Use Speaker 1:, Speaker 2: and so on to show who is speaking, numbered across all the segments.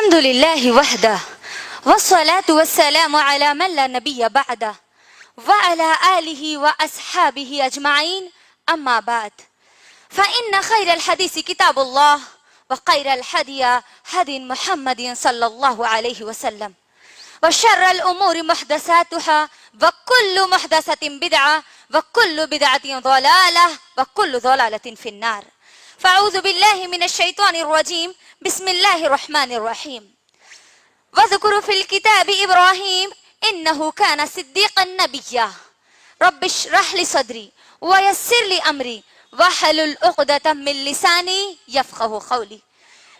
Speaker 1: الحمد لله وحده والصلاة والسلام على من لا نبي بعده وعلى آله وأصحابه أجمعين أما بعد فإن خير الحديث كتاب الله وخير الهدي هدي محمد صلى الله عليه وسلم وشر الأمور محدثاتها وكل محدثة بدعة وكل بدعة ضلالة وكل ضلالة في النار فأعوذ بالله من الشيطان الرجيم بسم الله الرحمن الرحيم واذكر في الكتاب إبراهيم إنه كان صديقا نبيا رب اشرح لي صدري ويسر لي أمري واحلل عقدة من لساني يفقهوا قولي.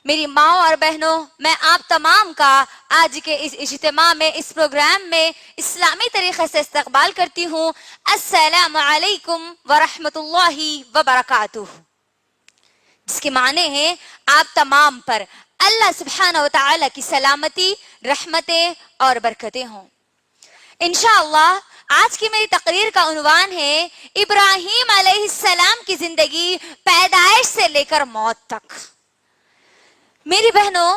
Speaker 1: میری ماں اور بہنوں، میں آپ تمام کا آج کے اس اجتماع میں، اس پروگرام میں اسلامی طریقے سے استقبال کرتی ہوں. السلام علیکم ورحمۃ اللہ وبرکاتہ، جس کے معنی ہیں آپ تمام پر اللہ سبحانہ و تعالی کی سلامتی، رحمتیں اور برکتیں ہوں. انشاءاللہ آج کی میری تقریر کا عنوان ہے ابراہیم علیہ السلام کی زندگی پیدائش سے لے کر موت تک. میری بہنوں،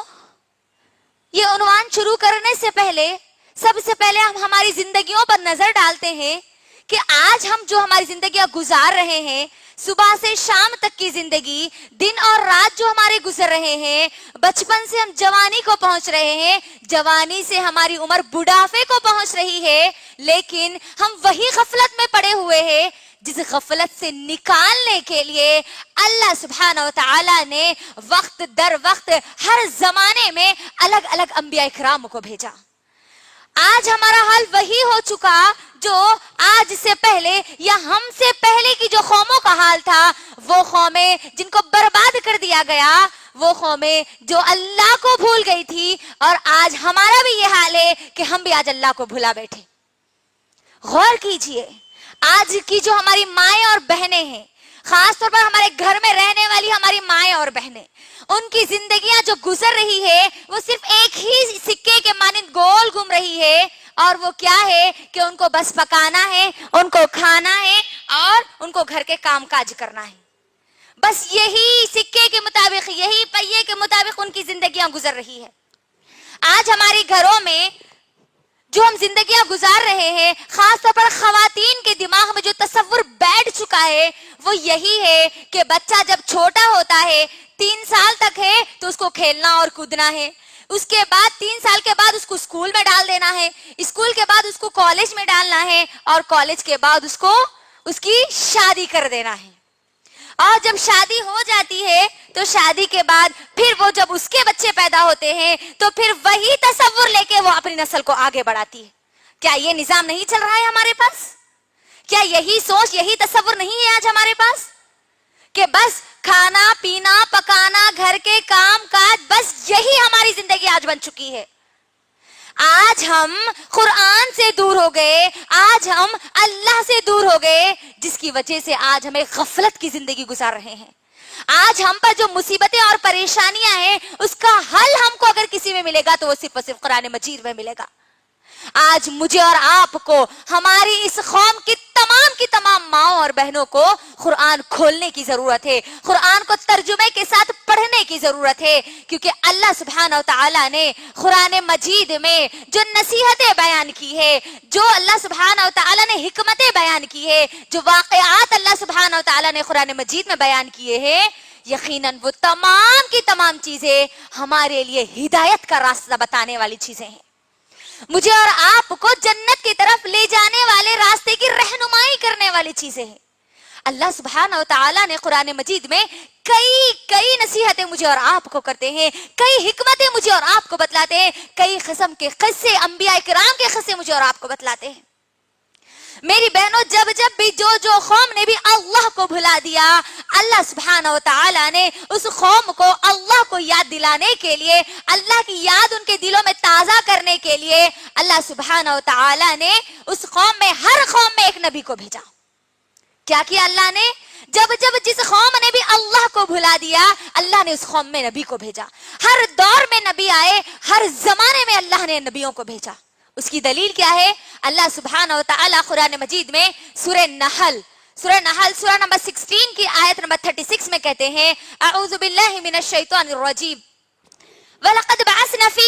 Speaker 1: یہ عنوان شروع کرنے سے پہلے سب سے پہلے ہم ہماری زندگیوں پر نظر ڈالتے ہیں کہ آج ہم جو ہماری زندگیاں گزار رہے ہیں، صبح سے شام تک کی زندگی، دن اور رات جو ہمارے گزر رہے ہیں، بچپن سے ہم جوانی کو پہنچ رہے ہیں، جوانی سے ہماری عمر بڑھاپے کو پہنچ رہی ہے، لیکن ہم وہی غفلت میں پڑے ہوئے ہیں جس غفلت سے نکالنے کے لیے اللہ سبحانہ و تعالی نے وقت در وقت ہر زمانے میں الگ الگ انبیاء اکرام کو بھیجا. آج ہمارا حال وہی ہو چکا جو آج سے پہلے یا ہم سے پہلے کی جو قوموں کا حال تھا، وہ قومیں جن کو برباد کر دیا گیا، وہ قومیں جو اللہ کو بھول گئی تھی، اور آج ہمارا بھی یہ حال ہے کہ ہم بھی آج اللہ کو بھلا بیٹھے. غور کیجئے، آج کی جو ہماری مائیں اور بہنیں ہیں، خاص طور پر ہمارے گھر میں رہنے والی ہماری مائیں اور بہنیں، ان کی زندگیاں جو گزر رہی ہے وہ صرف ایک ہی سکے کے مانند گول گھوم رہی ہے، اور وہ کیا ہے کہ ان کو بس پکانا ہے، ان کو کھانا ہے، اور ان کو گھر کے کام کاج کرنا ہے. بس یہی سکے کے مطابق، یہی پہیے کے مطابق ان کی زندگیاں گزر رہی ہے. آج ہمارے گھروں میں جو ہم زندگیاں گزار رہے ہیں، خاص طور پر خواتین کے دماغ میں جو تصور بیٹھ چکا ہے وہ یہی ہے کہ بچہ جب چھوٹا ہوتا ہے، 3 سال تک ہے، تو اس کو کھیلنا اور کودنا ہے. اس کے بعد 3 سال کے بعد اس کو اسکول میں ڈال دینا ہے، اسکول کے بعد اس کو کالج میں ڈالنا ہے، اور کالج کے بعد اس کی شادی کر دینا ہے. اور جب شادی ہو جاتی ہے تو شادی کے بعد پھر وہ جب اس کے بچے پیدا ہوتے ہیں تو پھر وہی تصور لے کے وہ اپنی نسل کو آگے بڑھاتی ہے. کیا یہ نظام نہیں چل رہا ہے ہمارے پاس؟ کیا یہی سوچ، یہی تصور نہیں ہے آج ہمارے پاس کہ بس کھانا پینا پکانا، گھر کے کام کاج، بس یہی ہماری زندگی آج بن چکی ہے؟ آج ہم قرآن سے دور ہو گئے، آج ہم اللہ سے دور ہو گئے، جس کی وجہ سے آج ہمیں غفلت کی زندگی گزار رہے ہیں. آج ہم پر جو مصیبتیں اور پریشانیاں ہیں، اس کا حل ہم کو اگر کسی میں ملے گا تو وہ صرف اور صرف قرآن مجید میں ملے گا. آج مجھے اور آپ کو، ہماری اس قوم کی تمام ماؤں اور بہنوں کو قرآن کھولنے کی ضرورت ہے، قرآن کو ترجمے کے ساتھ پڑھنے کی ضرورت ہے، کیونکہ اللہ سبحانہ و تعالی نے قرآن مجید میں جو نصیحتیں بیان کی ہے، جو اللہ سبحانہ و تعالی نے حکمتیں بیان کی ہے، جو واقعات اللہ سبحانہ و تعالی نے قرآن مجید میں بیان کیے ہیں، یقیناً وہ تمام کی تمام چیزیں ہمارے لیے ہدایت کا راستہ بتانے والی چیزیں ہیں، مجھے اور آپ کو جنت کی طرف لے جانے والے راستے کی رہنمائی کرنے والی چیزیں ہیں. اللہ سبحانہ و تعالی نے قرآن مجید میں کئی نصیحتیں مجھے اور آپ کو کرتے ہیں، کئی حکمتیں مجھے اور آپ کو بتلاتے ہیں، کئی قسم کے قصے، انبیاء کرام کے قصے مجھے اور آپ کو بتلاتے ہیں. میری بہنوں، جب بھی جو قوم نے بھی اللہ کو بھلا دیا، اللہ سبحانہ و تعالی نے اس قوم کو اللہ کو یاد دلانے کے لیے، اللہ کی یاد ان کے دلوں میں تازہ کرنے کے لیے، اللہ سبحانہ و تعالی نے اس قوم میں، ہر قوم میں ایک نبی کو بھیجا. کیا کیا اللہ نے؟ جب جس قوم نے بھی اللہ کو بھلا دیا، اللہ نے اس قوم میں نبی کو بھیجا. ہر دور میں نبی آئے، ہر زمانے میں اللہ نے نبیوں کو بھیجا. اس کی دلیل کیا ہے؟ اللہ سبحانہ و تعالی قرآن مجید میں سورہ نحل سورہ نمبر 16 کی آیت نمبر 36 میں کہتے ہیں، اعوذ باللہ من الشیطان الرجیم وَلَقَدْ بَعَثْنَا فِي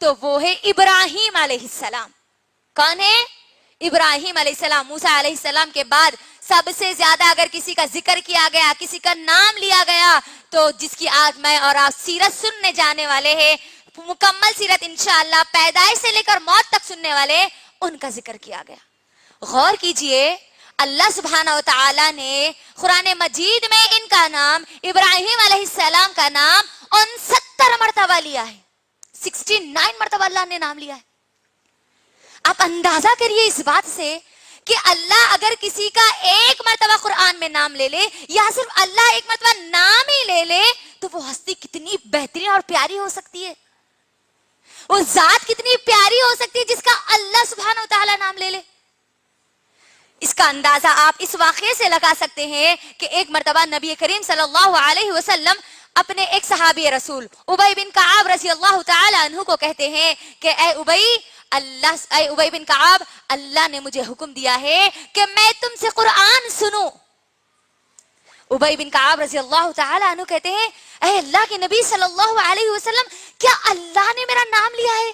Speaker 1: تو وہ ہے ابراہیم علیہ السلام. کون ہے؟ ابراہیم علیہ السلام. موسیٰ علیہ السلام کے بعد سب سے زیادہ اگر کسی کا ذکر کیا گیا, کسی کا نام لیا گیا, تو جس کی آج میں اور آپ سیرت سننے جانے والے ہیں, مکمل سیرت انشاءاللہ پیدائش سے لے کر موت تک سننے والے, ان کا ذکر کیا گیا. غور کیجئے, اللہ سبحانہ و تعالی نے قرآن مجید میں ان کا نام, ابراہیم علیہ السلام کا نام 69 مرتبہ لیا ہے. 69 مرتبہ اللہ نے نام لیا ہے. آپ اندازہ کریے اس بات سے کہ اللہ اگر کسی کا ایک مرتبہ قرآن میں نام لے لے, یا صرف اللہ ایک مرتبہ نام ہی لے لے, تو وہ ہستی کتنی بہترین اور پیاری ہو سکتی ہے, وہ ذات کتنی پیاری ہو سکتی ہے جس کا اللہ سبحانہ و تعالی نام لے لے. اس کا اندازہ آپ اس واقعے سے لگا سکتے ہیں کہ ایک مرتبہ نبی کریم صلی اللہ علیہ وسلم اپنے ایک صحابی رسول ابی بن کعب رضی اللہ تعالی عنہ کو کہتے ہیں کہ اے ابی بن کعب, اللہ نے مجھے حکم دیا ہے کہ میں تم سے قرآن سنوں. ابی بن کعب رضی اللہ تعالی عنہ کہتے ہیں, اے اللہ کے نبی صلی اللہ علیہ وسلم, کیا اللہ نے میرا نام لیا ہے؟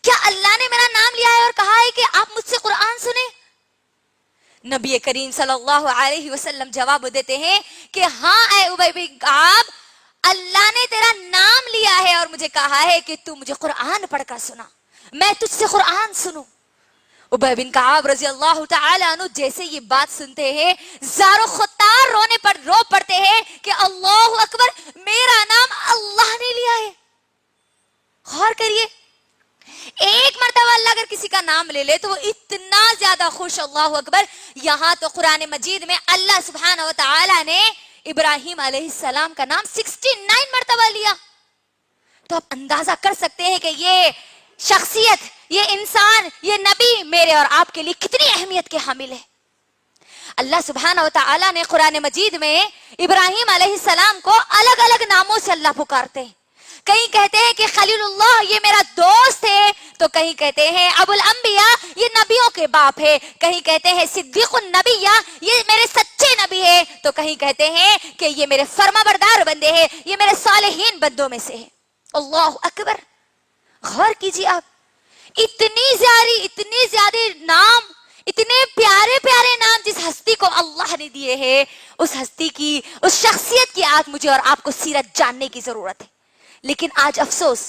Speaker 1: کیا اللہ نے میرا نام لیا ہے اور کہا ہے کہ آپ مجھ سے قرآن سنیں؟ نبی کریم صلی اللہ علیہ وسلم جواب دیتے ہیں کہ ہاں اے ابی بن کعب, اللہ نے تیرا نام لیا ہے اور مجھے کہا ہے کہ تو مجھے قرآن پڑھ کر سنا, میں تجھ سے قرآن سنوں. ابی بن کعب رضی اللہ تعالی عنہ جیسے یہ بات سنتے ہیں, زار و خطار رو پڑتے ہیں کہ اللہ اکبر, میرا نام اللہ نے لیا ہے. غور کریے, ایک مرتبہ اللہ اگر کسی کا نام لے لے تو وہ اتنا زیادہ خوش, اللہ اکبر. یہاں تو قرآن مجید میں اللہ سبحانہ و تعالی نے ابراہیم علیہ السلام کا نام 69 مرتبہ لیا. تو آپ اندازہ کر سکتے ہیں کہ یہ شخصیت, یہ انسان, یہ نبی میرے اور آپ کے لیے کتنی اہمیت کے حامل ہے. اللہ سبحانہ و تعالی نے قرآن مجید میں ابراہیم علیہ السلام کو الگ الگ ناموں سے اللہ پکارتے ہیں. کہیں کہتے ہیں کہ خلیل اللہ, یہ میرا دوست ہے, تو کہیں کہتے ہیں ابو الانبیاء, یہ نبیوں کے باپ ہے, کہیں کہتے ہیں صدیق النبیہ, یہ میرے سچے نبی ہے, تو کہیں کہتے ہیں کہ یہ میرے فرما بردار بندے ہیں, یہ میرے صالحین بندوں میں سے ہے. اللہ اکبر. غور کیجیے آپ, اتنی زیادہ نام, اتنے پیارے پیارے نام جس ہستی کو اللہ نے دیے ہیں, اس ہستی کی, اس شخصیت کی آج مجھے اور آپ کو سیرت جاننے کی ضرورت ہے. لیکن آج افسوس,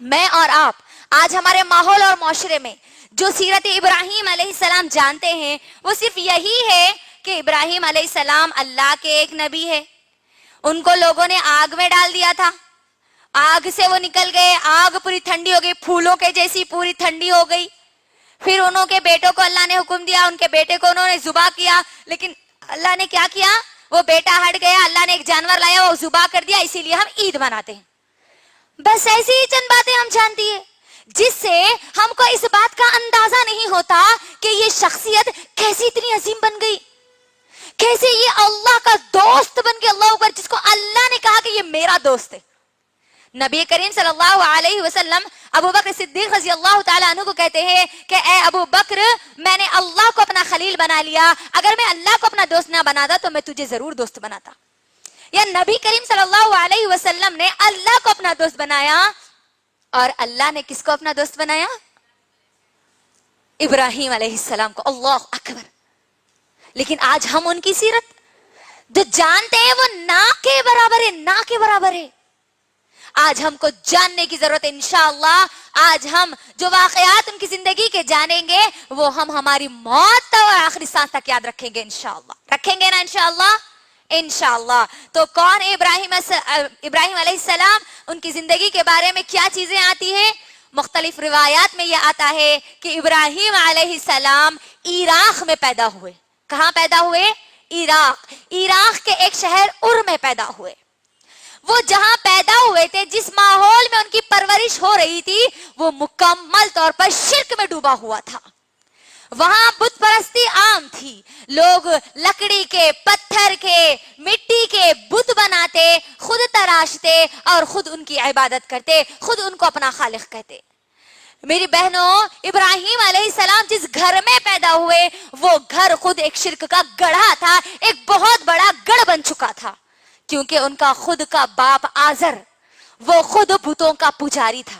Speaker 1: میں اور آپ آج ہمارے ماحول اور معاشرے میں جو سیرت ابراہیم علیہ السلام جانتے ہیں وہ صرف یہی ہے کہ ابراہیم علیہ السلام اللہ کے ایک نبی ہے. ان کو لوگوں نے آگ میں ڈال دیا تھا, آگ سے وہ نکل گئے, آگ پوری ٹھنڈی ہو گئی, پھولوں کے جیسی پوری ٹھنڈی ہو گئی. پھر انہوں کے بیٹوں کو اللہ نے حکم دیا, ان کے بیٹے کو انہوں نے ذبح کیا, لیکن اللہ نے کیا کیا, وہ بیٹا ہٹ گیا, اللہ نے ایک جانور لایا, وہ ذبح کر دیا, اسی لیے ہم عید مناتے ہیں. بس ایسی ہی چند باتیں ہم جانتی ہیں جس سے ہم کو اس بات کا اندازہ نہیں ہوتا کہ یہ شخصیت کیسے اتنی عظیم بن گئی, کیسے یہ اللہ کا دوست بن کے, اللہ اکبر, جس کو اللہ نے کہا کہ یہ میرا دوست ہے. نبی کریم صلی اللہ علیہ وسلم ابو بکر صدیق رضی اللہ تعالی عنہ کو کہتے ہیں کہ اے ابو بکر, میں نے اللہ کو اپنا خلیل بنا لیا, اگر میں اللہ کو اپنا دوست نہ بناتا تو میں تجھے ضرور دوست بناتا. یا نبی کریم صلی اللہ علیہ وسلم نے اللہ کو اپنا دوست بنایا, اور اللہ نے کس کو اپنا دوست بنایا؟ ابراہیم علیہ السلام کو. اللہ اکبر. لیکن آج ہم ان کی سیرت جو جانتے ہیں وہ نہ کے برابر ہے, نہ کے برابر ہے. آج ہم کو جاننے کی ضرورت ہے انشاءاللہ. آج ہم جو واقعات ان کی زندگی کے جانیں گے وہ ہم ہماری موت اور آخری سانس تک یاد رکھیں گے انشاءاللہ. رکھیں گے نا انشاءاللہ؟ انشاءاللہ. تو کون ہے ابراہیم علیہ السلام؟ ان کی زندگی کے بارے میں کیا چیزیں آتی ہیں؟ مختلف روایات میں یہ آتا ہے کہ ابراہیم علیہ السلام عراق میں پیدا ہوئے. کہاں پیدا ہوئے؟ عراق کے ایک شہر ار میں پیدا ہوئے. وہ جہاں پیدا ہوئے تھے, جس ماحول میں ان کی پرورش ہو رہی تھی, وہ مکمل طور پر شرک میں ڈوبا ہوا تھا. وہاں بت پرستی عام تھی. لوگ لکڑی کے, پتھر کے, مٹی کے بت بناتے, خود تراشتے اور خود ان کی عبادت کرتے, خود ان کو اپنا خالق کہتے. میری بہنوں, ابراہیم علیہ السلام جس گھر میں پیدا ہوئے وہ گھر خود ایک شرک کا گڑھا تھا, ایک بہت بڑا گڑھ بن چکا تھا, کیونکہ ان کا خود کا باپ آزر وہ خود بتوں کا پجاری تھا.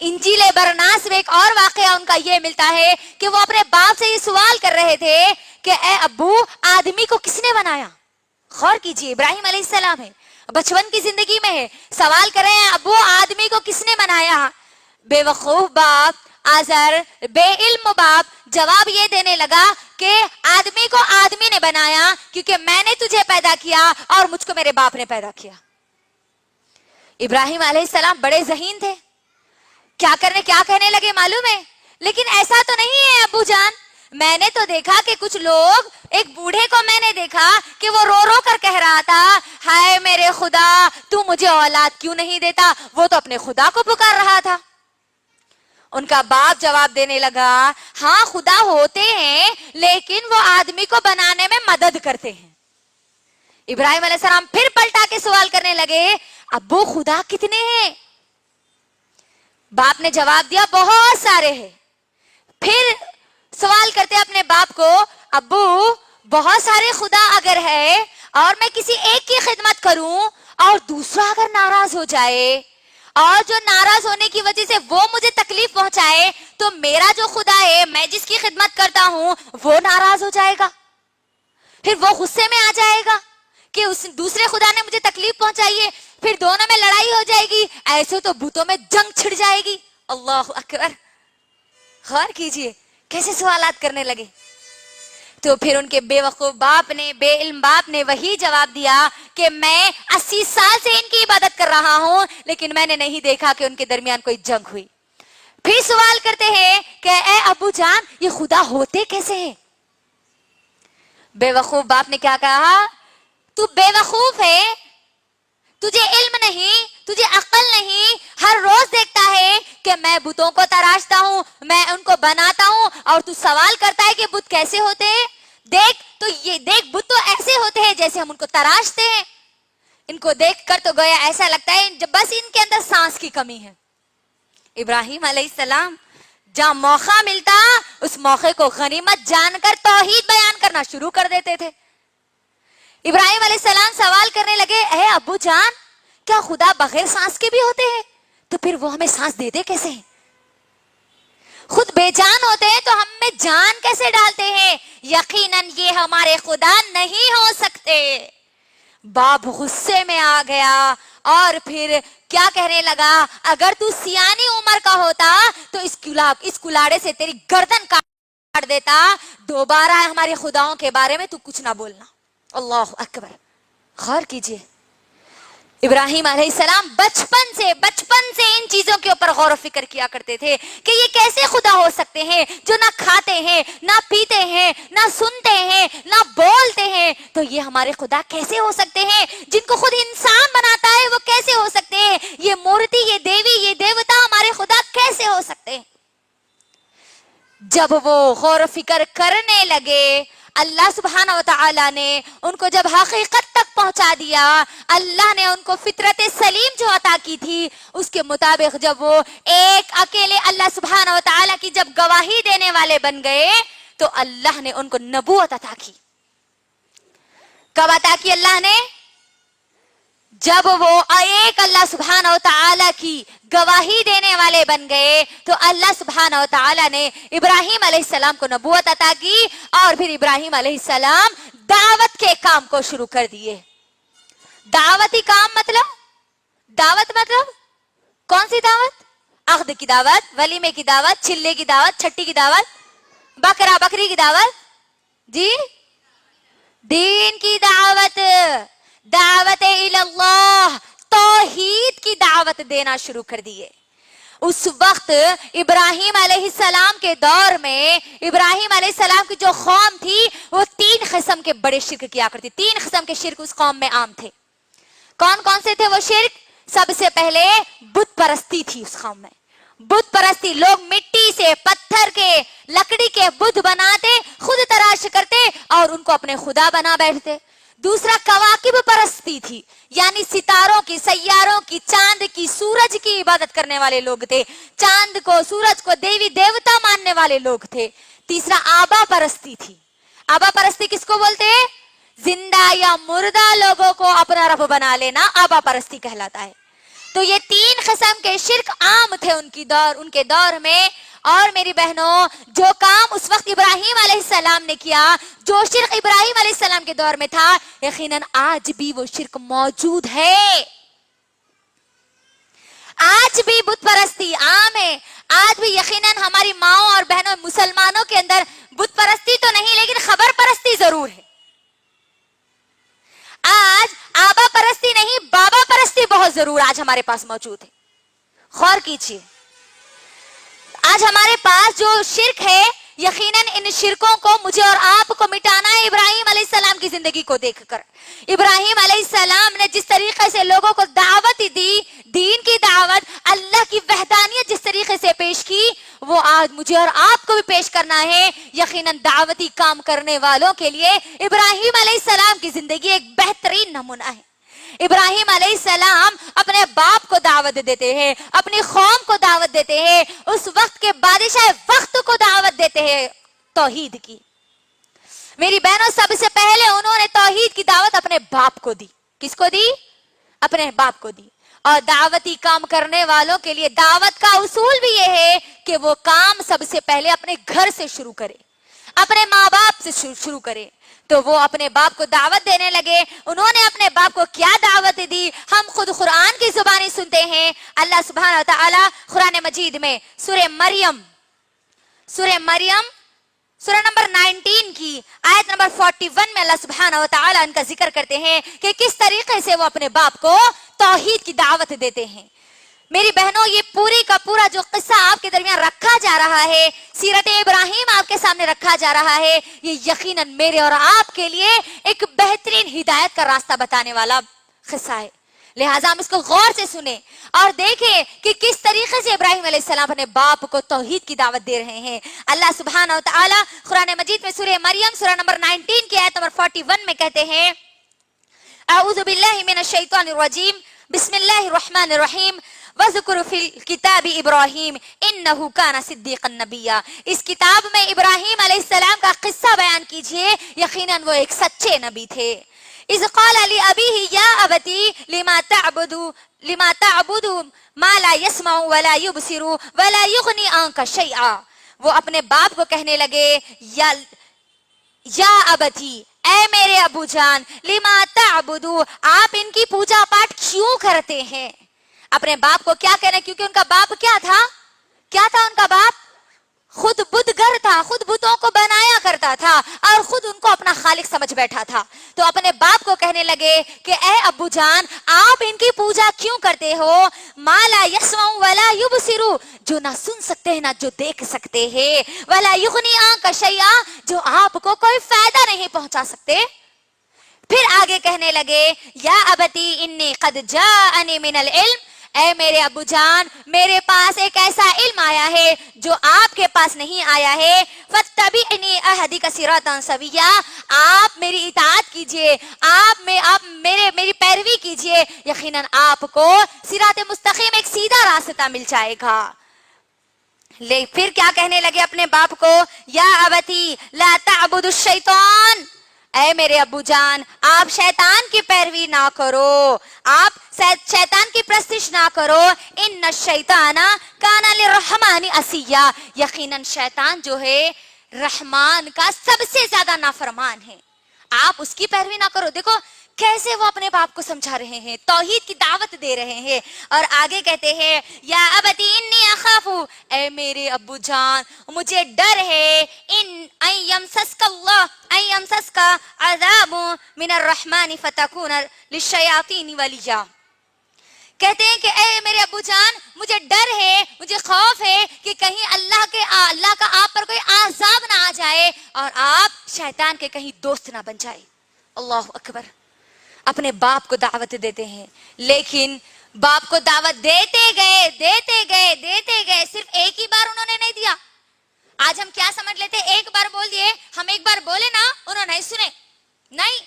Speaker 1: انجیل برناس میں ایک اور واقعہ ان کا یہ ملتا ہے کہ وہ اپنے باپ سے یہ سوال کر رہے تھے کہ اے ابو، آدمی کو کس نے بنایا؟ غور کیجئے، ابراہیم علیہ السلام ہے، بچپن کی زندگی میں ہے، سوال کر رہے ہیں ابو آدمی کو کس نے بنایا؟ بے وقوف باپ، آزر بے علم باپ جواب یہ دینے لگا کہ آدمی کو آدمی نے بنایا کیونکہ میں نے تجھے پیدا کیا اور مجھ کو میرے باپ نے پیدا کیا۔ ابراہیم علیہ السلام بڑے ذہین تھے، کیا کہنے لگے معلوم ہے؟ لیکن ایسا تو نہیں ہے ابو جان، میں نے تو دیکھا کہ کچھ لوگ، ایک بوڑھے کو میں نے دیکھا کہ وہ رو رو کر کہہ رہا تھا ہائے میرے خدا تو مجھے اولاد کیوں نہیں دیتا، وہ تو اپنے خدا کو پکار رہا تھا۔ ان کا باپ جواب دینے لگا ہاں خدا ہوتے ہیں لیکن وہ آدمی کو بنانے میں مدد کرتے ہیں۔ ابراہیم علیہ السلام پھر پلٹا کے سوال کرنے لگے ابو خدا کتنے ہیں؟ باپ نے جواب دیا بہت سارے ہیں۔ پھر سوال کرتے اپنے باپ کو ابو بہت سارے خدا اگر ہے اور میں کسی ایک کی خدمت کروں اور دوسرا اگر ناراض ہو جائے اور جو ناراض ہونے کی وجہ سے وہ مجھے تکلیف پہنچائے تو میرا جو خدا ہے میں جس کی خدمت کرتا ہوں وہ ناراض ہو جائے گا، پھر وہ غصے میں آ جائے گا کہ اس دوسرے خدا نے مجھے تکلیف پہنچائی ہے، پھر دونوں میں لڑائی ہو جائے گی، ایسے تو بتوں میں جنگ چھڑ جائے گی۔ اللہ اکبر، غور کیجئے کیسے سوالات کرنے لگے۔ تو پھر ان کے بے وقوف باپ نے، بے علم باپ نے وہی جواب دیا کہ میں 80 سال سے ان کی عبادت کر رہا ہوں لیکن میں نے نہیں دیکھا کہ ان کے درمیان کوئی جنگ ہوئی۔ پھر سوال کرتے ہیں کہ اے ابو جان یہ خدا ہوتے کیسے ہیں؟ بے وقوف باپ نے کیا کہا تو بے وقوف ہے، تجھے علم نہیں، تجھے عقل نہیں، ہر روز دیکھتا ہے کہ میں بتوں کو تراشتا ہوں، میں ان کو بناتا ہوں اور تو سوال کرتا ہے کہ بت کیسے ہوتے ہیں؟ دیکھ تو یہ دیکھ بت تو ایسے ہوتے ہیں جیسے ہم ان کو تراشتے ہیں، ان کو دیکھ کر تو گویا ایسا لگتا ہے بس ان کے اندر سانس کی کمی ہے۔ ابراہیم علیہ السلام جہاں موقع ملتا اس موقع کو غنیمت جان کر توحید بیان کرنا شروع کر دیتے تھے۔ ابراہیم علیہ السلام سوال کرنے لگے اے ابو جان کیا خدا بغیر سانس کے بھی ہوتے ہیں؟ تو پھر وہ ہمیں سانس دے کیسے ہیں؟ خود بے جان ہوتے ہیں تو ہم میں جان کیسے ڈالتے ہیں؟ یقیناً یہ ہمارے خدا نہیں ہو سکتے۔ باپ غصے میں آ گیا اور پھر کیا کہنے لگا اگر تو سیانی عمر کا ہوتا تو اس کلاڑے سے تیری گردن کاٹ دیتا، دوبارہ ہمارے خداؤں کے بارے میں تو کچھ نہ بولنا۔ اللہ اکبر، غور کیجئے ابراہیم علیہ السلام بچپن سے ان چیزوں کے اوپر غور و فکر کیا کرتے تھے کہ یہ کیسے خدا ہو سکتے ہیں جو نہ کھاتے ہیں، نہ پیتے ہیں، نہ سنتے ہیں، نہ بولتے ہیں، تو یہ ہمارے خدا کیسے ہو سکتے ہیں؟ جن کو خود انسان بناتا ہے وہ کیسے ہو سکتے ہیں؟ یہ مورتی، یہ دیوی، یہ دیوتا ہمارے خدا کیسے ہو سکتے ہیں؟ جب وہ غور و فکر کرنے لگے اللہ سبحانہ و تعالی نے ان کو جب حقیقت تک پہنچا دیا، اللہ نے ان کو فطرت سلیم جو عطا کی تھی اس کے مطابق جب وہ ایک اکیلے اللہ سبحانہ و تعالی کی جب گواہی دینے والے بن گئے تو اللہ نے ان کو نبوت عطا کی۔ کب عطا کی اللہ نے؟ جب وہ ایک اللہ سبحانہ و تعالی کی گواہی دینے والے بن گئے تو اللہ سبحانہ و تعالی نے ابراہیم علیہ السلام کو نبوت عطا کی اور پھر ابراہیم علیہ السلام دعوت کے کام کو شروع کر دیے۔ دعوتی کام مطلب کون سی دعوت؟ عقد کی دعوت، ولیمے کی دعوت، چلے کی دعوت، چھٹی کی دعوت، بکری کی دعوت، جی دین کی دعوت، دعوت اللہ، توحید کی دعوت دینا شروع کر دیے۔ اس وقت ابراہیم علیہ السلام کے دور میں ابراہیم علیہ السلام کی جو قوم تھی وہ 3 قسم کے بڑے شرک کیا کرتی، 3 قسم کے شرک اس قوم میں عام تھے۔ کون کون سے تھے وہ شرک؟ سب سے پہلے بت پرستی تھی اس قوم میں۔ بت پرستی، لوگ مٹی سے، پتھر کے، لکڑی کے بت بناتے، خود تراش کرتے اور ان کو اپنے خدا بنا بیٹھتے۔ دوسرا کواکب پرستی تھی، یعنی ستاروں کی، سیاروں کی، چاند کی، سورج کی عبادت کرنے والے لوگ تھے، چاند کو، سورج کو دیوی دیوتا ماننے والے لوگ تھے۔ تیسرا آبا پرستی تھی۔ آبا پرستی کس کو بولتے ہیں؟ زندہ یا مردہ لوگوں کو اپنا رب بنا لینا آبا پرستی کہلاتا ہے۔ تو یہ 3 قسم کے شرک عام تھے ان کے دور میں. اور میری بہنوں جو کام اس وقت ابراہیم علیہ السلام نے کیا, جو شرک ابراہیم علیہ السلام کے دور میں تھا, یقیناً آج بھی وہ شرک موجود ہے. آج بھی بت پرستی عام ہے. آج بھی یقیناً ہماری ماؤں اور بہنوں مسلمانوں کے اندر بت پرستی تو نہیں لیکن خبر پرستی ضرور ہے. آج آبا پرستی نہیں بابا پرستی بہت ضرور آج ہمارے پاس موجود ہے. غور کیجیے, آج ہمارے پاس جو شرک ہے, یقیناً ان شرکوں کو مجھے اور آپ کو مٹانا ہے ابراہیم علیہ السلام کی زندگی کو دیکھ کر. ابراہیم علیہ السلام نے جس طریقے سے لوگوں کو دعوت دی, دین کی دعوت, اللہ کی وحدانیت جس طریقے سے پیش کی, وہ آج مجھے اور آپ کو بھی پیش کرنا ہے. یقیناً دعوتی کام کرنے والوں کے لیے ابراہیم علیہ السلام کی زندگی ایک بہترین نمونہ ہے. ابراہیم علیہ السلام اپنے باپ کو دعوت دیتے ہیں, اپنی قوم کو دعوت دیتے ہیں, اس وقت کے بادشاہ وقت کو دعوت دیتے ہیں توحید کی. میری بہنوں سب سے پہلے انہوں نے توحید کی دعوت اپنے باپ کو دی. کس کو دی؟ اپنے باپ کو دی. اور دعوتی کام کرنے والوں کے لیے دعوت کا اصول بھی یہ ہے کہ وہ کام سب سے پہلے اپنے گھر سے شروع کرے, اپنے ماں باپ سے شروع کرے. تو وہ اپنے باپ کو دعوت دینے لگے. انہوں نے اپنے باپ کو کیا دعوت دی؟ ہم خود قرآن کی زبانی سنتے ہیں. اللہ سبحانہ و تعالی قرآن مجید میں سورہ مریم سورہ نمبر 19 کی آیت نمبر 41 میں اللہ سبحانہ و تعالی ان کا ذکر کرتے ہیں کہ کس طریقے سے وہ اپنے باپ کو توحید کی دعوت دیتے ہیں. میری بہنوں یہ پوری کا پورا جو قصہ آپ کے درمیان رکھا جا رہا ہے, سیرت ابراہیم آپ کے سامنے رکھا جا رہا ہے, یہ یقیناً میرے اور آپ کے لیے ایک بہترین ہدایت کا راستہ بتانے والا قصہ ہے. لہٰذا ہم اس کو غور سے سنیں اور دیکھیں کہ کس طریقے سے ابراہیم علیہ السلام اپنے باپ کو توحید کی دعوت دے رہے ہیں. اللہ سبحانہ و تعالی قرآن مجید میں سورہ مریم سورہ نمبر 19 کی آیت نمبر 41 میں کہتے ہیں, اعوذ باللہ من الشیطان الرجیم, بسم اللہ الرحمن الرحیم, وَذْكُرْ فِي الْكِتَابِ إِبْرَاهِيمَ إِنَّهُ كَانَ صِدِّيقًا نَبِيًّا. اس کتاب میں ابراہیم علیہ السلام کا قصہ بیان کیجئے, یقیناً وہ ایک سچے نبی تھے. اِذْ قَالَ لِأَبِيهِ يَا أَبَتِي لِمَا تَعْبُدُ مَا لَا يَسْمَعُ وَلَا يُبْصِرُ وَلَا يُغْنِي عَنْكَ شَيْئًا. وہ اپنے باپ کو کہنے لگے, یا ابتی, اے میرے ابو جان, لِمَا تَعْبُدُ, آپ ان کی پوجا پاٹ کیوں کرتے ہیں؟ اپنے باپ کو کیا کہنا, کیونکہ ان کا باپ کیا تھا ان کا باپ خود بدگر تھا, خود بتوں کو بنایا کرتا تھا اور خود ان کو اپنا خالق سمجھ بیٹھا تھا. تو اپنے باپ کو کہنے لگے کہ اے ابو جان, آپ ان کی پوجا کیوں کرتے ہو؟ ما لا يسمع ولا يبصر, جو نہ سن سکتے ہیں نہ جو دیکھ سکتے ہیں, ولا يغني عنك شيئا, جو آپ کو کوئی فائدہ نہیں پہنچا سکتے. پھر آگے کہنے لگے, یا ابتی انی قد جاءنی من العلم, اے میرے ابو جان, میرے پاس ایک ایسا علم آیا ہے جو آپ کے پاس نہیں آیا ہے. فَاتَّبِعْنِي أَهْدِكَ صِرَاطًا سَوِيًّا, آپ میری اطاعت کیجئے, آپ میری پیروی کیجئے, یقیناً آپ کو صراط مستقیم ایک سیدھا راستہ مل جائے گا. پھر کیا کہنے لگے اپنے باپ کو, یا ابتی لا تعبد الشیطان, اے میرے ابو جان, آپ شیطان کی پیروی نہ کرو, آپ شیطان کی پرستش نہ کرو. ان الشیطان کان للرحمن عصیا, یقیناً شیطان جو ہے رحمان کا سب سے زیادہ نافرمان ہے, آپ اس کی پیروی نہ کرو. دیکھو کیسے وہ اپنے باپ کو سمجھا رہے ہیں, توحید کی دعوت دے رہے ہیں. اور آگے کہتے ہیں, یا ابتی انی اخاف, اے میرے ابو جان, مجھے ڈر ہے, ان یمسسک عذاب من الرحمن فتکون للشیاطین ولیا. کہتے ہیں کہ اے میرے ابو جان, مجھے ڈر ہے, مجھے خوف ہے کہ کہیں اللہ کا آپ پر کوئی عذاب نہ آ جائے اور آپ شیطان کے کہیں دوست نہ بن جائے. اللہ اکبر. اپنے باپ کو دعوت دیتے ہیں, لیکن باپ کو دعوت دیتے گئے, صرف ایک ہی بار انہوں نے نہیں دیا. آج ہم کیا سمجھ لیتے, ایک بار بول دیے, ہم ایک بار بولے نا, انہوں نے سنے. نہیں,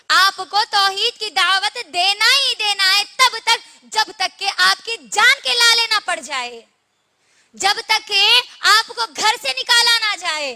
Speaker 1: آپ کو توحید کی دعوت دینا ہی دینا ہے تب تک جب تک کہ آپ کی جان کے لالے نہ پڑ جائے, جب تک کہ آپ کو گھر سے نکالا نہ جائے,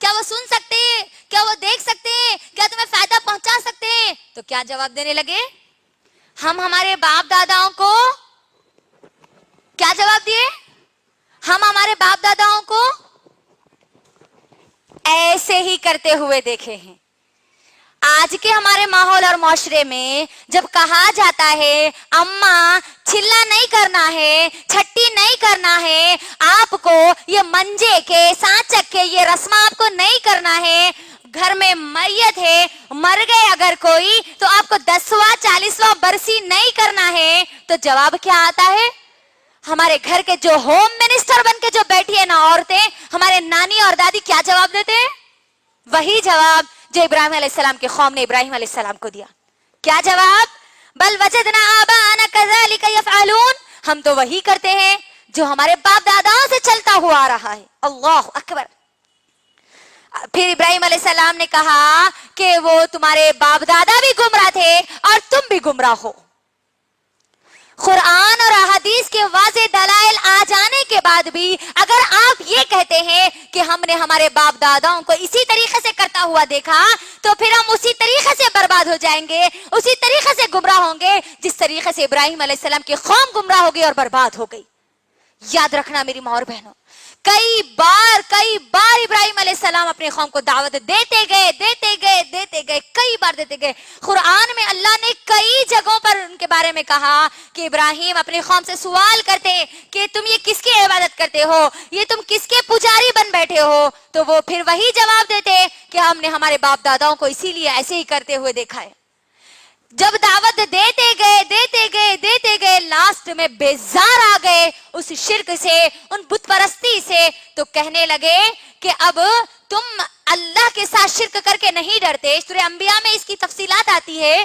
Speaker 1: کیا وہ سن سکتے ہیں؟ کیا وہ دیکھ سکتے ہیں؟ کیا تمہیں فائدہ پہنچا سکتے ہیں؟ تو کیا جواب دینے لگے؟ ہم ہمارے باپ داداؤں کو کیا جواب دیے؟ ہم ہمارے باپ داداؤں کو ایسے ہی کرتے ہوئے دیکھے ہیں۔ آج کے ہمارے ماحول اور معاشرے میں جب کہا جاتا ہے اماں چلا نہیں کرنا ہے، چھٹی نہیں کرنا ہے، آپ کو یہ منجے کے سانچک کے یہ رسم آپ کو نہیں کرنا ہے، گھر میں میت ہے، مر گئے اگر کوئی تو آپ کو 10واں 40واں برسی نہیں کرنا ہے، تو جواب کیا آتا ہے؟ ہمارے گھر کے جو ہوم منسٹر بن کے جو بیٹھی ہے نا عورتیں، ہمارے نانی اور دادی کیا جواب دیتے ہیں؟ وہی جواب جو ابراہیم علیہ السلام کی قوم نے ابراہیم علیہ السلام کو دیا۔ کیا جواب؟ بل وجدنا آباءنا کذالک یفعلون، ہم تو وہی کرتے ہیں جو ہمارے باپ داداؤں سے چلتا ہوا آ رہا ہے۔ اللہ اکبر۔ پھر ابراہیم علیہ السلام نے کہا کہ وہ تمہارے باپ دادا بھی گمراہ تھے اور تم بھی گمراہ ہو۔ قرآن اور احادیث کے واضح دلائل آ جانے کے بعد بھی اگر آپ یہ کہتے ہیں کہ ہم نے ہمارے باپ داداؤں کو اسی طریقے سے کرتا ہوا دیکھا تو پھر ہم اسی طریقے سے برباد ہو جائیں گے، اسی طریقے سے گمراہ ہوں گے جس طریقے سے ابراہیم علیہ السلام کی قوم گمراہ ہو گئی اور برباد ہو گئی۔ یاد رکھنا میری ماں اور بہنوں، کئی بار ابراہیم علیہ السلام اپنی قوم کو دعوت دیتے گئے، کئی بار دیتے گئے۔ قرآن میں اللہ نے کئی جگہوں پر ان کے بارے میں کہا کہ ابراہیم اپنی قوم سے سوال کرتے کہ تم یہ کس کی عبادت کرتے ہو، یہ تم کس کے پجاری بن بیٹھے ہو، تو وہ پھر وہی جواب دیتے کہ ہم نے ہمارے باپ داداؤں کو اسی لیے ایسے ہی کرتے ہوئے دیکھا ہے۔ جب دعوت دیتے گئے لاسٹ میں بیزار آ گئے اس شرک سے، ان بت پرستی سے، تو کہنے لگے کہ اب تم اللہ کے ساتھ شرک کر کے نہیں ڈرتے۔ سورہ انبیاء میں اس کی تفصیلات آتی ہے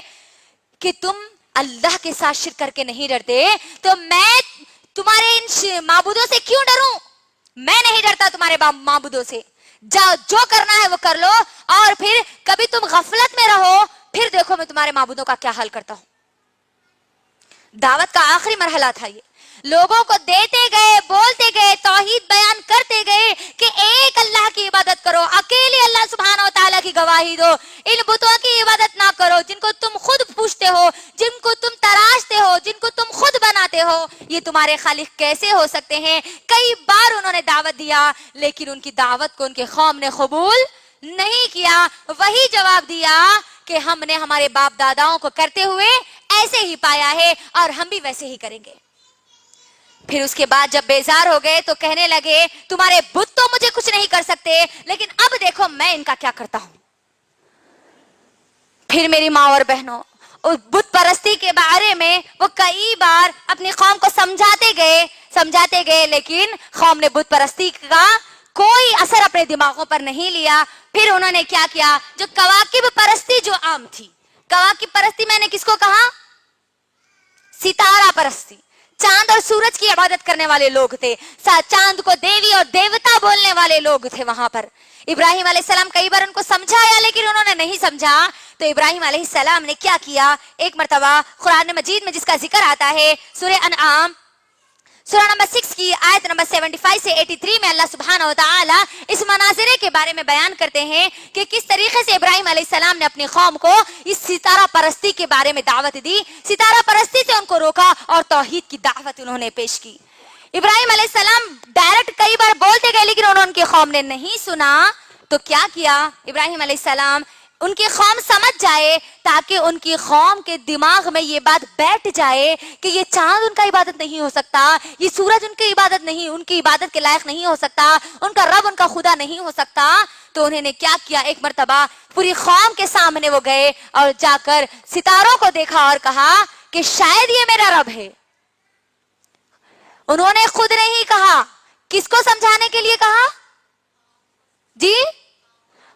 Speaker 1: کہ تم اللہ کے ساتھ شرک کر کے نہیں ڈرتے تو میں تمہارے ان معبودوں سے کیوں ڈروں؟ میں نہیں ڈرتا تمہارے معبودوں سے، جاؤ جو کرنا ہے وہ کر لو، اور پھر کبھی تم غفلت میں رہو، پھر دیکھو میں تمہارے معبودوں کا کیا حل کرتا ہوں۔ دعوت کا آخری مرحلہ تھا یہ، لوگوں کو دیتے گئے، بولتے گئے، توحید بیان کرتے گئے کہ ایک اللہ کی عبادت کرو، اکیلے اللہ سبحانہ و تعالیٰ کی گواہی دو، ان بتوں کی عبادت نہ کرو جن کو تم خود پوچھتے ہو، جن کو تم تراشتے ہو، جن کو تم خود بناتے ہو، یہ تمہارے خالق کیسے ہو سکتے ہیں؟ کئی بار انہوں نے دعوت دیا لیکن ان کی دعوت کو ان کے قوم نے قبول نہیں کیا۔ وہی جواب دیا کہ ہم نے ہمارے باپ داداؤں کو کرتے ہوئے ایسے ہی پایا ہے اور ہم بھی ویسے ہی کریں گے۔ پھر اس کے بعد جب بیزار ہو گئے تو کہنے لگے تمہارے بت تو مجھے کچھ نہیں کر سکتے لیکن اب دیکھو میں ان کا کیا کرتا ہوں۔ پھر میری ماں اور بہنوں، اس بت پرستی کے بارے میں وہ کئی بار اپنی قوم کو سمجھاتے گئے لیکن قوم نے بت پرستی کا کوئی اثر اپنے دماغوں پر نہیں لیا۔ پھر انہوں نے کیا کیا؟ جو کواکب پرستی جو عام تھی، کواکب پرستی میں نے کس کو کہا؟ ستارہ پرستی، چاند اور سورج کی عبادت کرنے والے لوگ تھے، چاند کو دیوی اور دیوتا بولنے والے لوگ تھے وہاں پر۔ ابراہیم علیہ السلام کئی بار ان کو سمجھایا لیکن انہوں نے نہیں سمجھا، تو ابراہیم علیہ السلام نے کیا کیا؟ ایک مرتبہ قرآن مجید میں جس کا ذکر آتا ہے سورہ انعام سورہ نمبر 6 کی آیت نمبر 75 سے 83 میں اللہ سبحانہ و تعالی اس مناظرے کے بارے میں بیان کرتے ہیں کہ کس طریقے سے ابراہیم علیہ السلام نے اپنی قوم کو اس ستارہ پرستی کے بارے میں دعوت دی، ستارہ پرستی سے ان کو روکا اور توحید کی دعوت انہوں نے پیش کی۔ ابراہیم علیہ السلام ڈائریکٹ کئی بار بولتے گئے لیکن ان کی قوم نے نہیں سنا، تو کیا کیا ابراہیم علیہ السلام؟ ان کی قوم سمجھ جائے تاکہ ان کی قوم کے دماغ میں یہ بات بیٹھ جائے کہ یہ چاند ان کا عبادت نہیں ہو سکتا، یہ سورج ان کی عبادت نہیں، ان کی عبادت کے لائق نہیں ہو سکتا، ان کا رب ان کا خدا نہیں ہو سکتا۔ تو انہوں نے کیا کیا؟ ایک مرتبہ پوری قوم کے سامنے وہ گئے اور جا کر ستاروں کو دیکھا اور کہا کہ شاید یہ میرا رب ہے۔ انہوں نے خود نہیں کہا، کس کو سمجھانے کے لیے کہا؟ جی،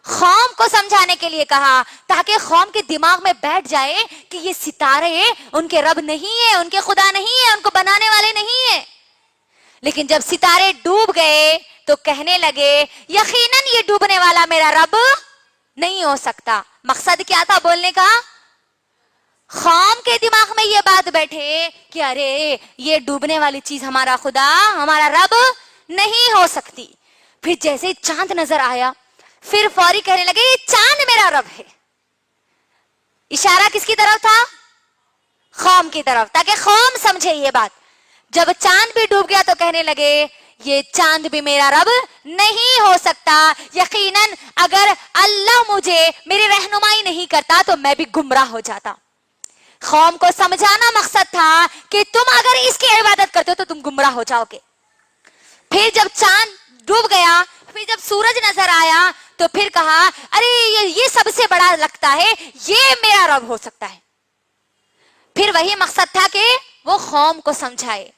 Speaker 1: قوم کو سمجھانے کے لیے کہا تاکہ قوم کے دماغ میں بیٹھ جائے کہ یہ ستارے ان کے رب نہیں ہیں، ان کے خدا نہیں ہیں، ان کو بنانے والے نہیں ہیں۔ لیکن جب ستارے ڈوب گئے تو کہنے لگے یقیناً یہ ڈوبنے والا میرا رب نہیں ہو سکتا۔ مقصد کیا تھا بولنے کا؟ قوم کے دماغ میں یہ بات بیٹھے کہ ارے یہ ڈوبنے والی چیز ہمارا خدا، ہمارا رب نہیں ہو سکتی۔ پھر جیسے چاند نظر آیا، پھر فوری کہنے لگے یہ چاند میرا رب ہے. اشارہ کس کی طرف تھا؟ قوم کی طرف، تاکہ قوم سمجھے یہ بات. جب چاند بھی ڈوب گیا تو کہنے لگے یہ چاند بھی میرا رب نہیں ہو سکتا، یقیناً اگر اللہ مجھے میری رہنمائی نہیں کرتا تو میں بھی گمراہ ہو جاتا. قوم کو سمجھانا مقصد تھا کہ تم اگر اس کی عبادت کرتے ہو تو تم گمراہ ہو جاؤ گے. پھر جب چاند ڈوب گیا، پھر جب سورج نظر آیا تو پھر کہا ارے یہ سب سے بڑا لگتا ہے، یہ میرا رب ہو سکتا ہے. پھر وہی مقصد تھا کہ وہ قوم کو سمجھائے.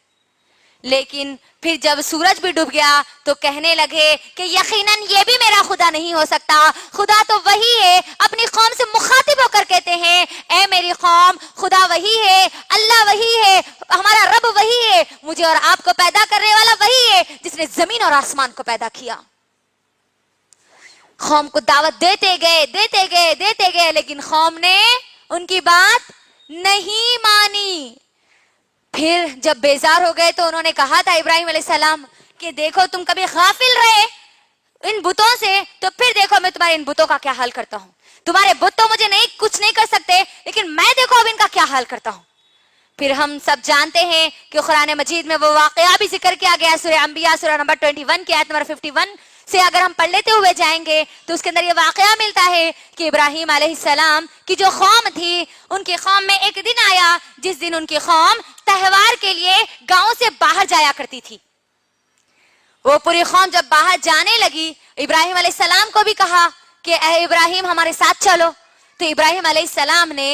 Speaker 1: لیکن پھر جب سورج بھی ڈوب گیا تو کہنے لگے کہ یقیناً یہ بھی میرا خدا نہیں ہو سکتا، خدا تو وہی ہے. اپنی قوم سے مخاطب ہو کر کہتے ہیں اے میری قوم، خدا وہی ہے، اللہ وہی ہے، ہمارا رب وہی ہے، مجھے اور آپ کو پیدا کرنے والا وہی ہے جس نے زمین اور آسمان کو پیدا کیا. قوم کو دعوت دیتے گئے لیکن قوم نے ان کی بات نہیں مانی. پھر جب بیزار ہو گئے تو انہوں نے کہا تھا ابراہیم علیہ السلام کہ دیکھو تم کبھی غافل رہے ان بتوں سے، تو پھر دیکھو میں تمہارے ان بتوں کا کیا حال کرتا ہوں. تمہارے بت تو مجھے کچھ نہیں کر سکتے، لیکن میں دیکھو اب ان کا کیا حال کرتا ہوں. پھر ہم سب جانتے ہیں کہ قرآن مجید میں وہ واقعہ بھی ذکر کیا گیا. سورہ انبیاء سورہ نمبر 21 کی آیت نمبر 51 سے اگر ہم پڑھ لیتے ہوئے جائیں گے تو اس کے اندر یہ واقعہ ملتا ہے کہ ابراہیم علیہ السلام کی جو قوم تھی، ان کی قوم میں ایک دن آیا جس دن ان کی قوم تہوار کے لیے گاؤں سے باہر جایا کرتی تھی. وہ پوری قوم جب باہر جانے لگی، ابراہیم علیہ السلام کو بھی کہا کہ اے ابراہیم ہمارے ساتھ چلو. تو ابراہیم علیہ السلام نے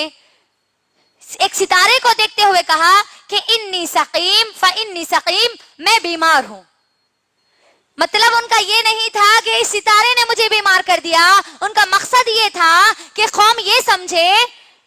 Speaker 1: ایک ستارے کو دیکھتے ہوئے کہا کہ انی سقیم فانی سقیم، میں بیمار ہوں. مطلب ان کا یہ نہیں تھا کہ اس ستارے نے مجھے بیمار کر دیا، ان کا مقصد یہ تھا کہ قوم یہ سمجھے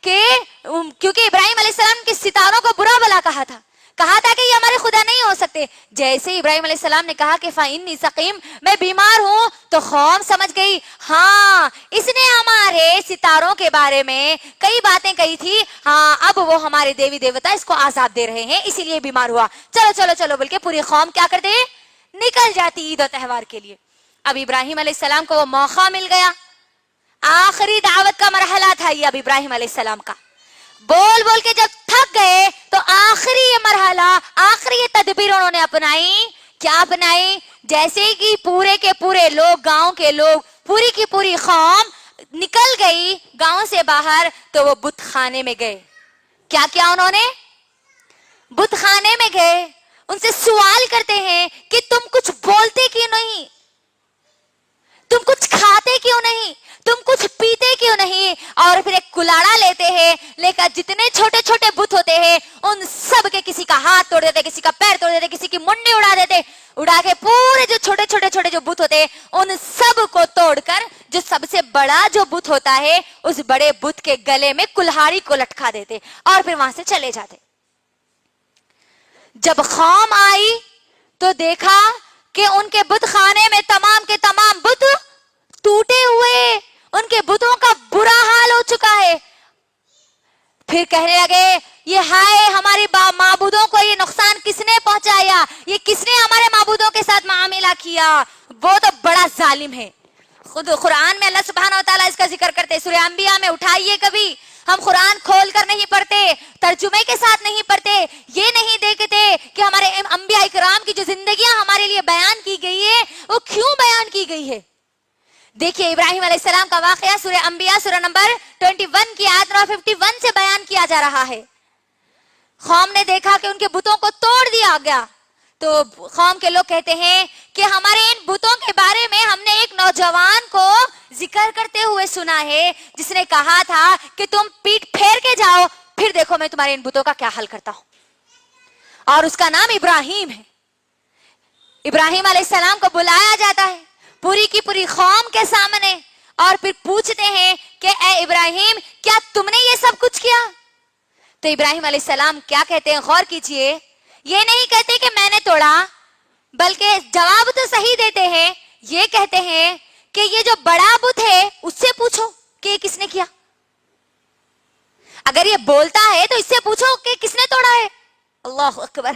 Speaker 1: کہ کیونکہ ابراہیم علیہ السلام کے ستاروں کو برا بلا کہا تھا کہ یہ ہمارے خدا نہیں ہو سکتے. جیسے ابراہیم علیہ السلام نے کہا کہ فإنی سقیم، میں بیمار ہوں، تو قوم سمجھ گئی ہاں اس نے ہمارے ستاروں کے بارے میں کئی باتیں کہی تھی، ہاں اب وہ ہمارے دیوی دیوتا اس کو عذاب دے رہے ہیں، اسی لیے بیمار ہوا. چلو چلو چلو بول کے پوری قوم کیا کر دے، نکل جاتی عید و تہوار کے لیے. اب ابراہیم علیہ السلام کو وہ موقع مل گیا. آخری دعوت کا مرحلہ تھا یہ اب ابراہیم علیہ السلام کا. بول بول کے جب تھک گئے تو آخری یہ مرحلہ، آخری یہ تدبیر انہوں نے اپنائی. کیا اپنائی؟ جیسے کہ پورے کے پورے لوگ، گاؤں کے لوگ، پوری کی پوری قوم نکل گئی گاؤں سے باہر تو وہ بت خانے میں گئے. کیا کیا انہوں نے؟ بت خانے میں گئے. ان سے سوال کرتے ہیں کہ تم کچھ بولتے کیوں نہیں، تم کچھ کھاتے کیوں نہیں، تم کچھ پیتے کیوں نہیں. اور پھر ایک کلاڑا لیتے ہیں، لے کر جتنے چھوٹے چھوٹے بت ہوتے ہیں ان سب کے کسی کا ہاتھ توڑ دیتے، کسی کا پیر توڑ دیتے، کسی کی منڈی اڑا دیتے. اڑا کے پورے جو چھوٹے چھوٹے جو بت ہوتے ان سب کو توڑ کر جو سب سے بڑا جو بت ہوتا ہے اس بڑے بت کے گلے میں کلہاڑی کو لٹکا دیتے اور پھر وہاں سے چلے جاتے. جب قوم آئی تو دیکھا کہ ان کے بت خانے میں تمام کے تمام بت ٹوٹے ہوئے، ان کے بتوں کا برا حال ہو چکا ہے. پھر کہنے لگے یہ ہائے ہمارے معبودوں کو یہ نقصان کس نے پہنچایا، یہ کس نے ہمارے معبودوں کے ساتھ معاملہ کیا، وہ تو بڑا ظالم ہے. خود قرآن میں اللہ سبحانہ و تعالیٰ اس کا ذکر کرتے. سورہ انبیاء میں اٹھائیے، کبھی ہم قرآن کھول کر نہیں پڑھتے، ترجمے کے ساتھ نہیں پڑھتے، یہ نہیں دیکھتے کہ ہمارے انبیاء اکرام کی جو زندگیاں ہمارے لیے بیان کی گئی ہے وہ کیوں بیان کی گئی ہے. دیکھیے ابراہیم علیہ السلام کا واقعہ سورہ انبیاء سورہ نمبر 21 کی آیت نمبر 51 سے بیان کیا جا رہا ہے. قوم نے دیکھا کہ ان کے بتوں کو توڑ دیا گیا تو قوم کے لوگ کہتے ہیں کہ ہمارے ان بتوں کے بارے میں ہم نے ایک نوجوان کو ذکر کرتے ہوئے سنا ہے جس نے کہا تھا کہ تم پیٹ پھیر کے جاؤ، پھر دیکھو میں تمہارے ان بتوں کا کیا حل کرتا ہوں. اور اس کا نام ابراہیم ہے. ابراہیم علیہ السلام کو بلایا جاتا ہے پوری کی پوری قوم کے سامنے اور پھر پوچھتے ہیں کہ اے ابراہیم کیا تم نے یہ سب کچھ کیا؟ تو ابراہیم علیہ السلام کیا کہتے ہیں، غور کیجئے. یہ نہیں کہتے کہ میں نے توڑا، بلکہ جواب تو صحیح دیتے ہیں. یہ کہتے ہیں کہ یہ جو بڑا بت ہے اس سے پوچھو کہ یہ کس نے کیا. اگر یہ بولتا ہے تو اس سے پوچھو کہ کس نے توڑا ہے. اللہ اکبر.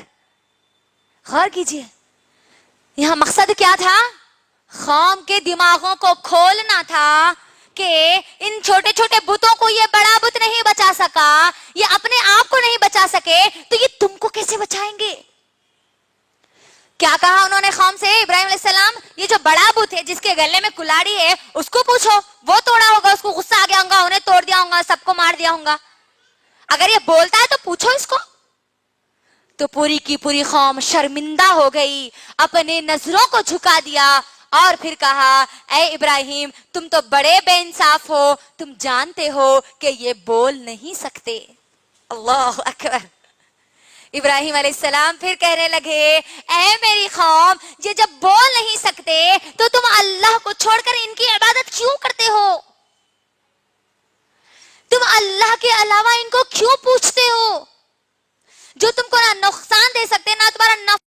Speaker 1: غور کیجئے یہاں مقصد کیا تھا؟ قوم کے دماغوں کو کھولنا تھا کہ ان چھوٹے چھوٹے بتوں کو یہ بڑا بت نہیں بچا سکا، یہ اپنے آپ کو نہیں بچا سکے تو یہ تم کو کیسے بچائیں گے؟ کیا کہا انہوں نے قوم سے؟ ابراہیم علیہ السلام یہ جو بڑا بت ہے جس کے گلے میں کلاڑی ہے اس کو پوچھو، وہ توڑا ہوگا، اس کو غصہ آ گیا ہوگا، انہیں توڑ دیا ہوگا، سب کو مار دیا ہوگا، اگر یہ بولتا ہے تو پوچھو اس کو۔ تو پوری کی پوری قوم شرمندہ ہو گئی، اپنے نظروں کو جھکا دیا اور پھر کہا اے ابراہیم تم تو بڑے بے انصاف ہو، تم جانتے ہو کہ یہ بول نہیں سکتے۔ اللہ اکبر۔ ابراہیم علیہ السلام پھر کہنے لگے اے میری قوم، یہ جب بول نہیں سکتے تو تم اللہ کو چھوڑ کر ان کی عبادت کیوں کرتے ہو؟ تم اللہ کے علاوہ ان کو کیوں پوچھتے ہو جو تم کو نہ نقصان دے سکتے نہ تمہارا نفع